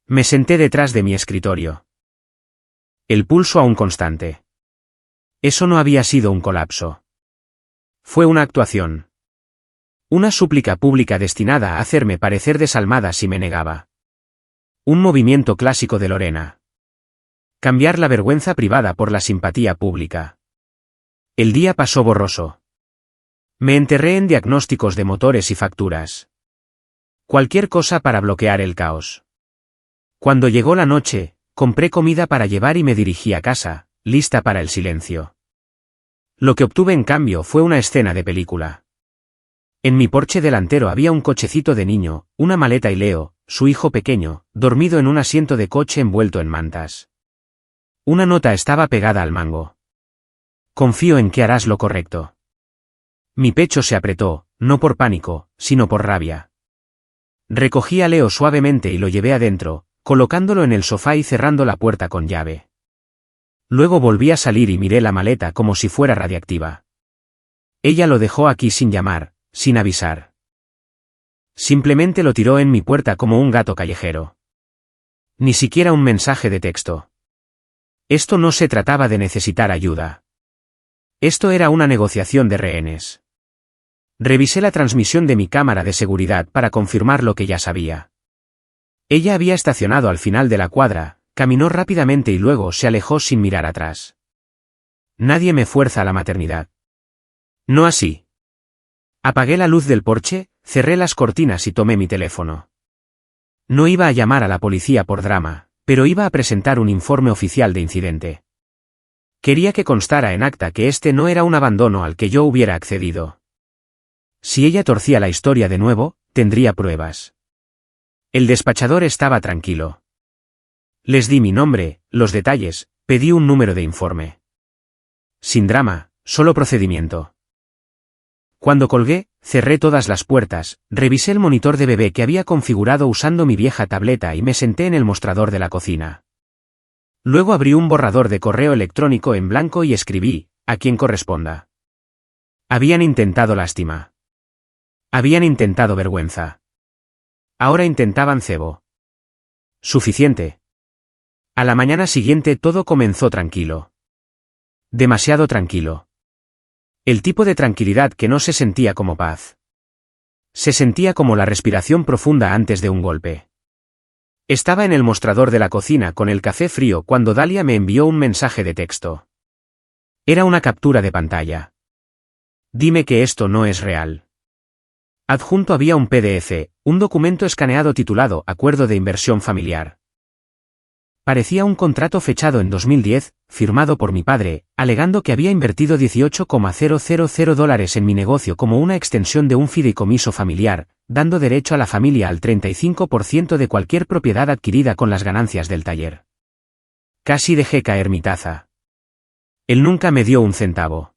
Me senté detrás de mi escritorio. El pulso aún constante. Eso no había sido un colapso. Fue una actuación. Una súplica pública destinada a hacerme parecer desalmada si me negaba. Un movimiento clásico de Lorena. Cambiar la vergüenza privada por la simpatía pública. El día pasó borroso. Me enterré en diagnósticos de motores y facturas. Cualquier cosa para bloquear el caos. Cuando llegó la noche, compré comida para llevar y me dirigí a casa, lista para el silencio. Lo que obtuve en cambio fue una escena de película. En mi porche delantero había un cochecito de niño, una maleta y Leo, su hijo pequeño, dormido en un asiento de coche envuelto en mantas. Una nota estaba pegada al mango. Confío en que harás lo correcto. Mi pecho se apretó, no por pánico, sino por rabia. Recogí a Leo suavemente y lo llevé adentro, colocándolo en el sofá y cerrando la puerta con llave. Luego volví a salir y miré la maleta como si fuera radiactiva. Ella lo dejó aquí sin llamar, sin avisar. Simplemente lo tiró en mi puerta como un gato callejero. Ni siquiera un mensaje de texto. Esto no se trataba de necesitar ayuda. Esto era una negociación de rehenes. Revisé la transmisión de mi cámara de seguridad para confirmar lo que ya sabía. Ella había estacionado al final de la cuadra, caminó rápidamente y luego se alejó sin mirar atrás. Nadie me fuerza a la maternidad. No así. Apagué la luz del porche, cerré las cortinas y tomé mi teléfono. No iba a llamar a la policía por drama, pero iba a presentar un informe oficial de incidente. Quería que constara en acta que este no era un abandono al que yo hubiera accedido. Si ella torcía la historia de nuevo, tendría pruebas. El despachador estaba tranquilo. Les di mi nombre, los detalles, pedí un número de informe. Sin drama, solo procedimiento. Cuando colgué, cerré todas las puertas, revisé el monitor de bebé que había configurado usando mi vieja tableta y me senté en el mostrador de la cocina. Luego abrí un borrador de correo electrónico en blanco y escribí, a quien corresponda. Habían intentado lástima. Habían intentado vergüenza. Ahora intentaban cebo. Suficiente. A la mañana siguiente todo comenzó tranquilo. Demasiado tranquilo. El tipo de tranquilidad que no se sentía como paz. Se sentía como la respiración profunda antes de un golpe. Estaba en el mostrador de la cocina con el café frío cuando Dalia me envió un mensaje de texto. Era una captura de pantalla. Dime que esto no es real. Adjunto había un PDF, un documento escaneado titulado Acuerdo de Inversión Familiar. Parecía un contrato fechado en 2010, firmado por mi padre, alegando que había invertido $18,000 en mi negocio como una extensión de un fideicomiso familiar, dando derecho a la familia al 35% de cualquier propiedad adquirida con las ganancias del taller. Casi dejé caer mi taza. Él nunca me dio un centavo.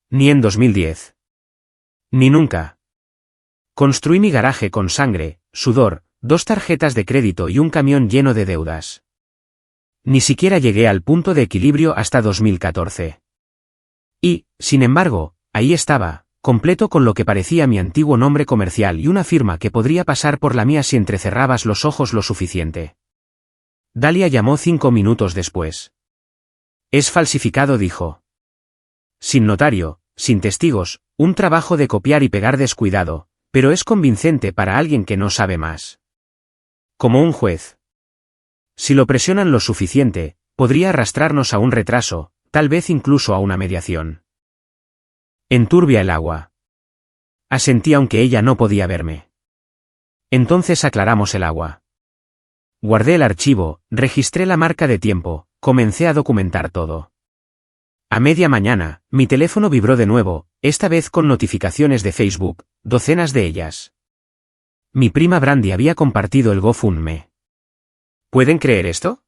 Ni en 2010. Ni nunca. Construí mi garaje con sangre, sudor, 2 tarjetas de crédito y un camión lleno de deudas. Ni siquiera llegué al punto de equilibrio hasta 2014. Y, sin embargo, ahí estaba, completo con lo que parecía mi antiguo nombre comercial y una firma que podría pasar por la mía si entrecerrabas los ojos lo suficiente. Dalia llamó 5 minutos después. Es falsificado, dijo. Sin notario, sin testigos, un trabajo de copiar y pegar descuidado, pero es convincente para alguien que no sabe más. Como un juez. Si lo presionan lo suficiente, podría arrastrarnos a un retraso, tal vez incluso a una mediación. Enturbia el agua. Asentí aunque ella no podía verme. Entonces aclaramos el agua. Guardé el archivo, registré la marca de tiempo, comencé a documentar todo. A media mañana, mi teléfono vibró de nuevo, esta vez con notificaciones de Facebook, docenas de ellas. Mi prima Brandy había compartido el GoFundMe. ¿Pueden creer esto?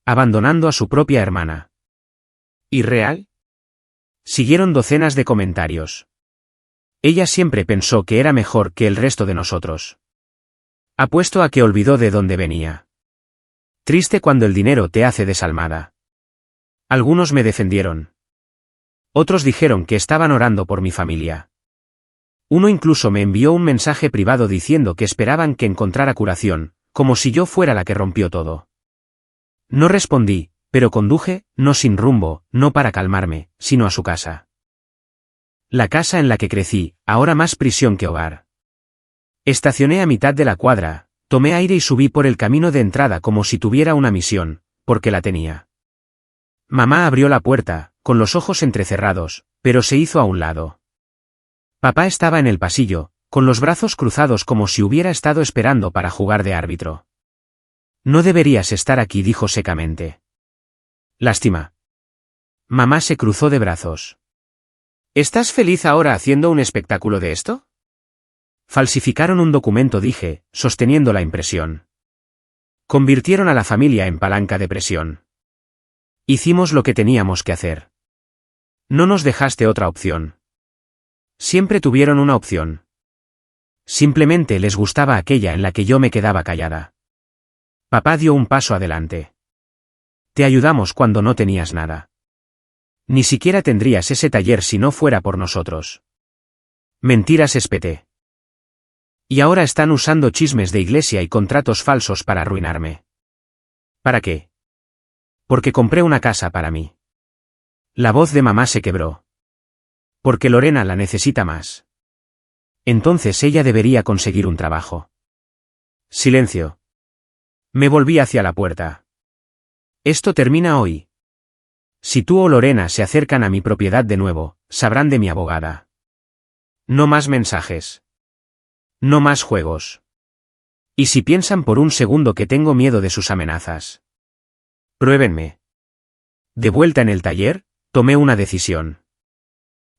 Abandonando a su propia hermana. ¿Irreal? Siguieron docenas de comentarios. Ella siempre pensó que era mejor que el resto de nosotros. Apuesto a que olvidó de dónde venía. Triste cuando el dinero te hace desalmada. Algunos me defendieron. Otros dijeron que estaban orando por mi familia. Uno incluso me envió un mensaje privado diciendo que esperaban que encontrara curación, como si yo fuera la que rompió todo. No respondí, pero conduje, no sin rumbo, no para calmarme, sino a su casa. La casa en la que crecí, ahora más prisión que hogar. Estacioné a mitad de la cuadra, tomé aire y subí por el camino de entrada como si tuviera una misión, porque la tenía. Mamá abrió la puerta, con los ojos entrecerrados, pero se hizo a un lado. Papá estaba en el pasillo, con los brazos cruzados como si hubiera estado esperando para jugar de árbitro. No deberías estar aquí, dijo secamente. Lástima. Mamá se cruzó de brazos. ¿Estás feliz ahora haciendo un espectáculo de esto? Falsificaron un documento, dije, sosteniendo la impresión. Convirtieron a la familia en palanca de presión. Hicimos lo que teníamos que hacer. No nos dejaste otra opción. Siempre tuvieron una opción. Simplemente les gustaba aquella en la que yo me quedaba callada. Papá dio un paso adelante. Te ayudamos cuando no tenías nada. Ni siquiera tendrías ese taller si no fuera por nosotros. Mentiras, espeté. Y ahora están usando chismes de iglesia y contratos falsos para arruinarme. ¿Para qué? Porque compré una casa para mí. La voz de mamá se quebró. Porque Lorena la necesita más. Entonces ella debería conseguir un trabajo. Silencio. Me volví hacia la puerta. Esto termina hoy. Si tú o Lorena se acercan a mi propiedad de nuevo, sabrán de mi abogada. No más mensajes. No más juegos. ¿Y si piensan por un segundo que tengo miedo de sus amenazas? Pruébenme. De vuelta en el taller, tomé una decisión.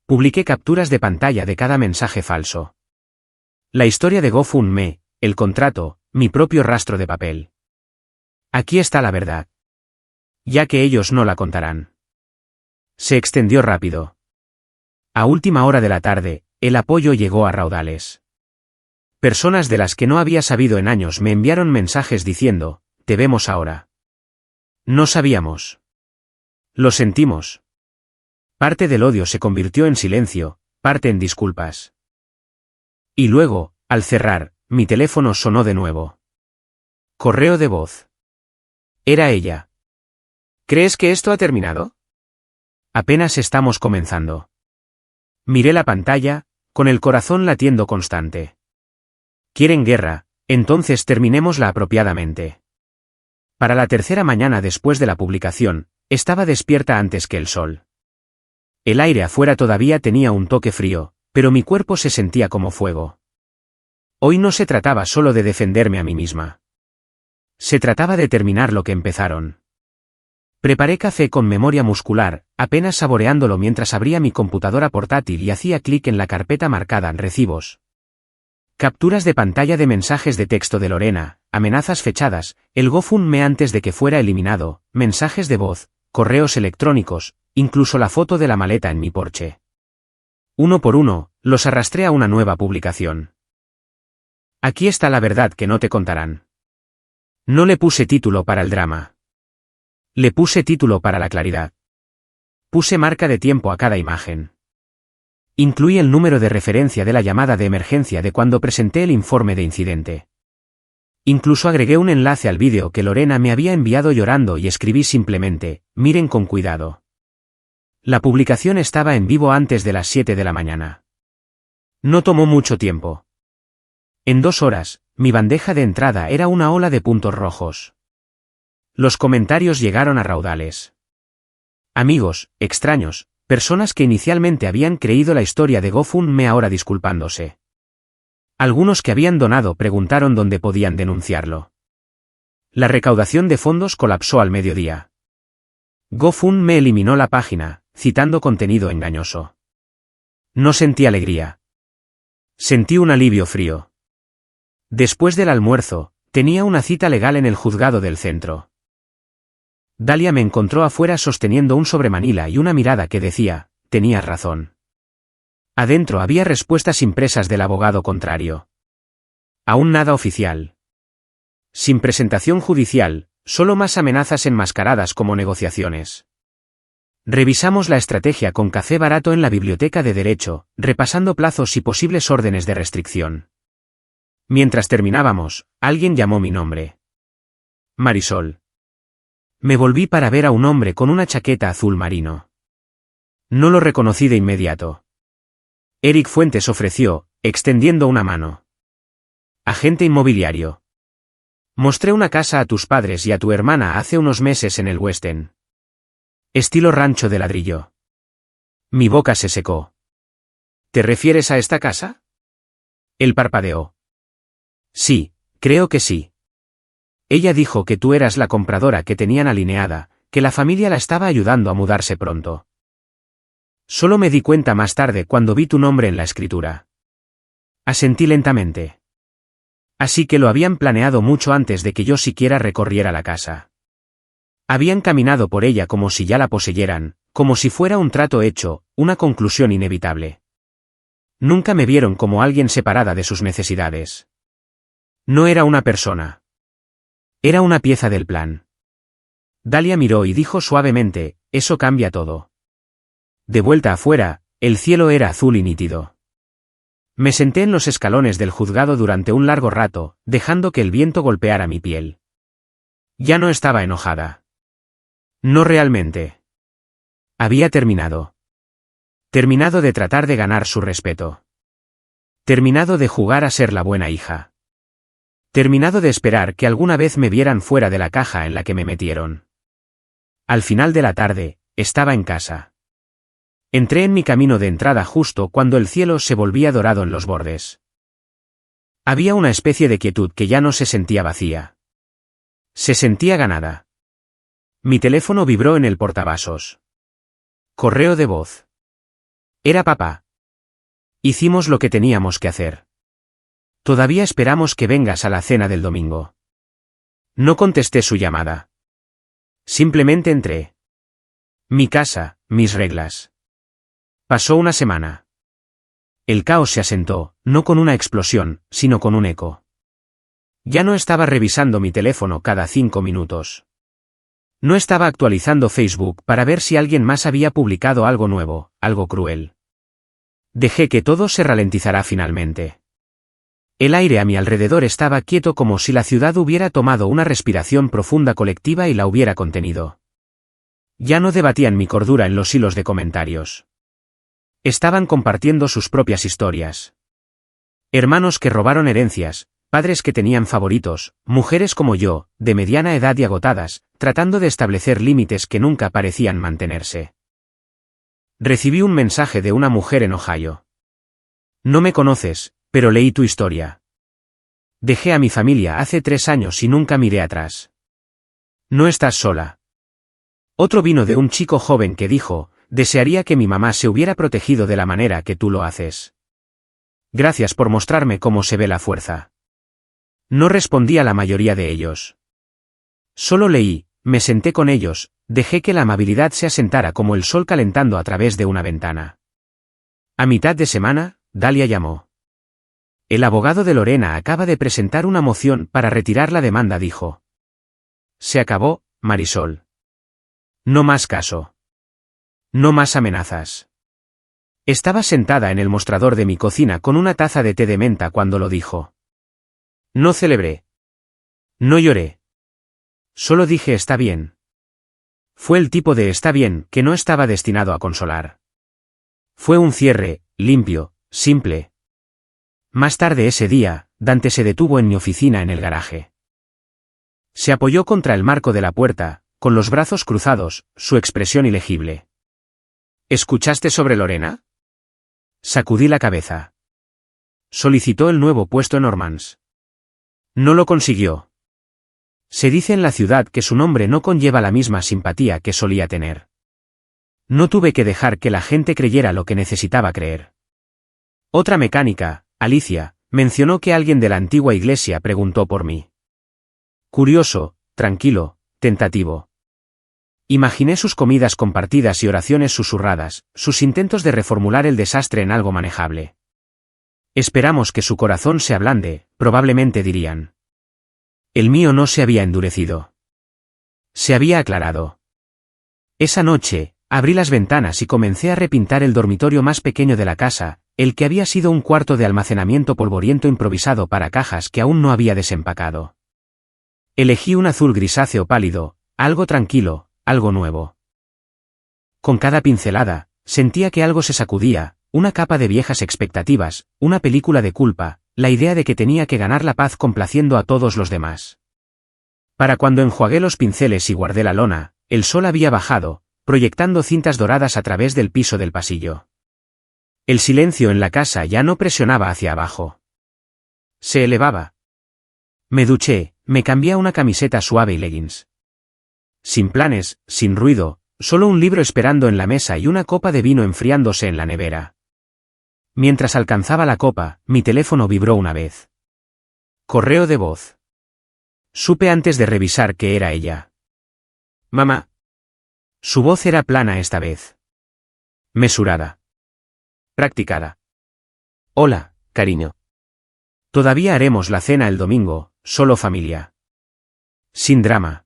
Publiqué capturas de pantalla de cada mensaje falso. La historia de GoFundMe, el contrato, mi propio rastro de papel. Aquí está la verdad. Ya que ellos no la contarán. Se extendió rápido. A última hora de la tarde, el apoyo llegó a raudales. Personas de las que no había sabido en años me enviaron mensajes diciendo, te vemos ahora. No sabíamos. Lo sentimos. Parte del odio se convirtió en silencio, parte en disculpas. Y luego, al cerrar, mi teléfono sonó de nuevo. Correo de voz. Era ella. ¿Crees que esto ha terminado? Apenas estamos comenzando. Miré la pantalla, con el corazón latiendo constante. ¿Quieren guerra? Entonces terminémosla apropiadamente. Para la tercera mañana después de la publicación, estaba despierta antes que el sol. El aire afuera todavía tenía un toque frío, pero mi cuerpo se sentía como fuego. Hoy no se trataba solo de defenderme a mí misma. Se trataba de terminar lo que empezaron. Preparé café con memoria muscular, apenas saboreándolo mientras abría mi computadora portátil y hacía clic en la carpeta marcada Recibos. Capturas de pantalla de mensajes de texto de Lorena, amenazas fechadas, el GoFundMe antes de que fuera eliminado, mensajes de voz, correos electrónicos, incluso la foto de la maleta en mi porche. Uno por uno, los arrastré a una nueva publicación. Aquí está la verdad que no te contarán. No le puse título para el drama. Le puse título para la claridad. Puse marca de tiempo a cada imagen. Incluí el número de referencia de la llamada de emergencia de cuando presenté el informe de incidente. Incluso agregué un enlace al vídeo que Lorena me había enviado llorando y escribí simplemente, miren con cuidado. La publicación estaba en vivo antes de las 7 de la mañana. No tomó mucho tiempo. En 2 horas, mi bandeja de entrada era una ola de puntos rojos. Los comentarios llegaron a raudales. Amigos, extraños, personas que inicialmente habían creído la historia de GoFundMe ahora disculpándose. Algunos que habían donado preguntaron dónde podían denunciarlo. La recaudación de fondos colapsó al mediodía. GoFundMe eliminó la página, citando contenido engañoso. No sentí alegría. Sentí un alivio frío. Después del almuerzo, tenía una cita legal en el juzgado del centro. Dalia me encontró afuera sosteniendo un sobremanila y una mirada que decía, tenías razón. Adentro había respuestas impresas del abogado contrario. Aún nada oficial. Sin presentación judicial, solo más amenazas enmascaradas como negociaciones. Revisamos la estrategia con café barato en la biblioteca de Derecho, repasando plazos y posibles órdenes de restricción. Mientras terminábamos, alguien llamó mi nombre. Marisol. Me volví para ver a un hombre con una chaqueta azul marino. No lo reconocí de inmediato. Eric Fuentes ofreció, extendiendo una mano. Agente inmobiliario. Mostré una casa a tus padres y a tu hermana hace unos meses en el West End. Estilo rancho de ladrillo. Mi boca se secó. ¿Te refieres a esta casa? Él parpadeó. Sí, creo que sí. Ella dijo que tú eras la compradora que tenían alineada, que la familia la estaba ayudando a mudarse pronto. Solo me di cuenta más tarde cuando vi tu nombre en la escritura. Asentí lentamente. Así que lo habían planeado mucho antes de que yo siquiera recorriera la casa. Habían caminado por ella como si ya la poseyeran, como si fuera un trato hecho, una conclusión inevitable. Nunca me vieron como alguien separada de sus necesidades. No era una persona. Era una pieza del plan. Dalia miró y dijo suavemente, eso cambia todo. De vuelta afuera, el cielo era azul y nítido. Me senté en los escalones del juzgado durante un largo rato, dejando que el viento golpeara mi piel. Ya no estaba enojada. No realmente. Había terminado. Terminado de tratar de ganar su respeto. Terminado de jugar a ser la buena hija. Terminado de esperar que alguna vez me vieran fuera de la caja en la que me metieron. Al final de la tarde, estaba en casa. Entré en mi camino de entrada justo cuando el cielo se volvía dorado en los bordes. Había una especie de quietud que ya no se sentía vacía. Se sentía ganada. Mi teléfono vibró en el portavasos. Correo de voz. Era papá. Hicimos lo que teníamos que hacer. Todavía esperamos que vengas a la cena del domingo. No contesté su llamada. Simplemente entré. Mi casa, mis reglas. Pasó una semana. El caos se asentó, no con una explosión, sino con un eco. Ya no estaba revisando mi teléfono cada 5 minutos. No estaba actualizando Facebook para ver si alguien más había publicado algo nuevo, algo cruel. Dejé que todo se ralentizara finalmente. El aire a mi alrededor estaba quieto como si la ciudad hubiera tomado una respiración profunda colectiva y la hubiera contenido. Ya no debatían mi cordura en los hilos de comentarios. Estaban compartiendo sus propias historias. Hermanos que robaron herencias, padres que tenían favoritos, mujeres como yo, de mediana edad y agotadas, tratando de establecer límites que nunca parecían mantenerse. Recibí un mensaje de una mujer en Ohio. No me conoces, pero leí tu historia. Dejé a mi familia hace 3 años y nunca miré atrás. No estás sola. Otro vino de un chico joven que dijo, desearía que mi mamá se hubiera protegido de la manera que tú lo haces. Gracias por mostrarme cómo se ve la fuerza. No respondí a la mayoría de ellos. Solo leí, me senté con ellos, dejé que la amabilidad se asentara como el sol calentando a través de una ventana. A mitad de semana, Dalia llamó. El abogado de Lorena acaba de presentar una moción para retirar la demanda, dijo. Se acabó, Marisol. No más caso. No más amenazas. Estaba sentada en el mostrador de mi cocina con una taza de té de menta cuando lo dijo. No celebré. No lloré. Solo dije está bien. Fue el tipo de está bien que no estaba destinado a consolar. Fue un cierre, limpio, simple. Más tarde ese día, Dante se detuvo en mi oficina en el garaje. Se apoyó contra el marco de la puerta, con los brazos cruzados, su expresión ilegible. ¿Escuchaste sobre Lorena? Sacudí la cabeza. Solicitó el nuevo puesto en Ormans. No lo consiguió. Se dice en la ciudad que su nombre no conlleva la misma simpatía que solía tener. No tuve que dejar que la gente creyera lo que necesitaba creer. Otra mecánica, Alicia, mencionó que alguien de la antigua iglesia preguntó por mí. Curioso, tranquilo, tentativo. Imaginé sus comidas compartidas y oraciones susurradas, sus intentos de reformular el desastre en algo manejable. Esperamos que su corazón se ablande, probablemente dirían. El mío no se había endurecido. Se había aclarado. Esa noche, abrí las ventanas y comencé a repintar el dormitorio más pequeño de la casa, el que había sido un cuarto de almacenamiento polvoriento improvisado para cajas que aún no había desempacado. Elegí un azul grisáceo pálido, algo tranquilo, algo nuevo. Con cada pincelada, sentía que algo se sacudía, una capa de viejas expectativas, una película de culpa, la idea de que tenía que ganar la paz complaciendo a todos los demás. Para cuando enjuagué los pinceles y guardé la lona, el sol había bajado, proyectando cintas doradas a través del piso del pasillo. El silencio en la casa ya no presionaba hacia abajo. Se elevaba. Me duché, me cambié a una camiseta suave y leggings. Sin planes, sin ruido, solo un libro esperando en la mesa y una copa de vino enfriándose en la nevera. Mientras alcanzaba la copa, mi teléfono vibró una vez. Correo de voz. Supe antes de revisar que era ella. Mamá. Su voz era plana esta vez. Mesurada. Practicada. Hola, cariño. Todavía haremos la cena el domingo, solo familia. Sin drama.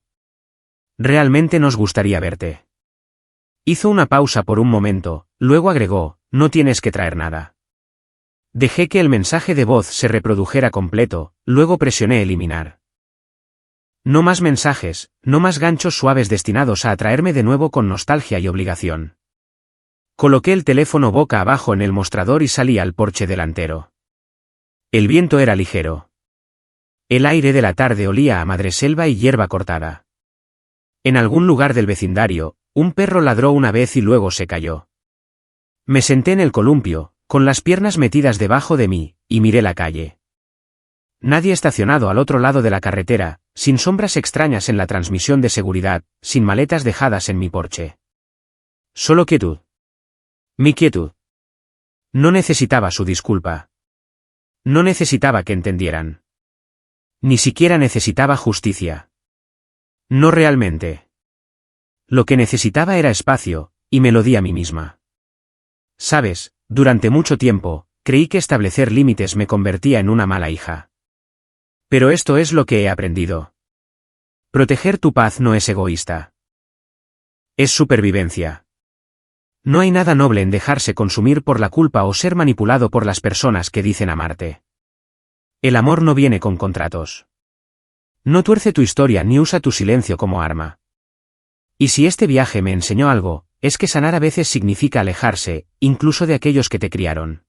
Realmente nos gustaría verte. Hizo una pausa por un momento, luego agregó, no tienes que traer nada. Dejé que el mensaje de voz se reprodujera completo, luego presioné eliminar. No más mensajes, no más ganchos suaves destinados a atraerme de nuevo con nostalgia y obligación. Coloqué el teléfono boca abajo en el mostrador y salí al porche delantero. El viento era ligero. El aire de la tarde olía a madreselva y hierba cortada. En algún lugar del vecindario, un perro ladró una vez y luego se cayó. Me senté en el columpio, con las piernas metidas debajo de mí, y miré la calle. Nadie estacionado al otro lado de la carretera, sin sombras extrañas en la transmisión de seguridad, sin maletas dejadas en mi porche. Solo quietud. Mi quietud. No necesitaba su disculpa. No necesitaba que entendieran. Ni siquiera necesitaba justicia. No realmente. Lo que necesitaba era espacio, y me lo di a mí misma. Sabes, durante mucho tiempo, creí que establecer límites me convertía en una mala hija. Pero esto es lo que he aprendido. Proteger tu paz no es egoísta. Es supervivencia. No hay nada noble en dejarse consumir por la culpa o ser manipulado por las personas que dicen amarte. El amor no viene con contratos. No tuerce tu historia ni usa tu silencio como arma. Y si este viaje me enseñó algo, es que sanar a veces significa alejarse, incluso de aquellos que te criaron.